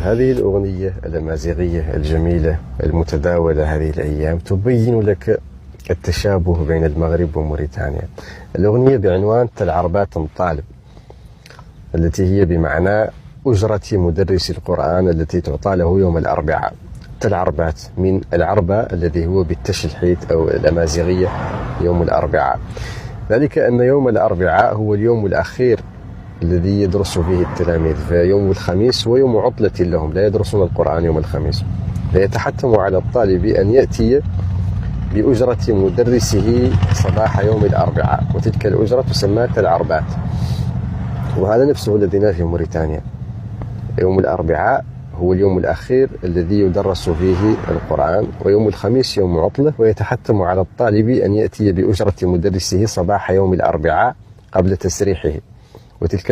هذه الأغنية الأمازيغية الجميلة المتداولة هذه الأيام تبين لك التشابه بين المغرب وموريتانيا. الأغنية بعنوان تل عربات مطالب، التي هي بمعنى أجرة مدرس القرآن التي تعطى له يوم الأربعاء. تل عربات من العربة الذي هو بالتش الحيت أو الأمازيغية يوم الأربعاء، ذلك أن يوم الأربعاء هو اليوم الأخير الذي يدرس فيه التلاميذ، فيوم الخميس هو يوم عطلة لهم، لا يدرسون القرآن يوم الخميس، فيتحتم على الطالب أن يأتي بأجرة مدرسه صباح يوم الأربعاء، وتلك الأجرة تسمى تل عربات. وهذا نفسه الذي في موريتانيا. يوم الأربعاء هو اليوم الأخير الذي يدرس فيه القرآن، ويوم الخميس يوم عطلة، ويتحتم على الطالب أن يأتي بأجرة مدرسه صباح يوم الأربعاء قبل تسريحه. وتلك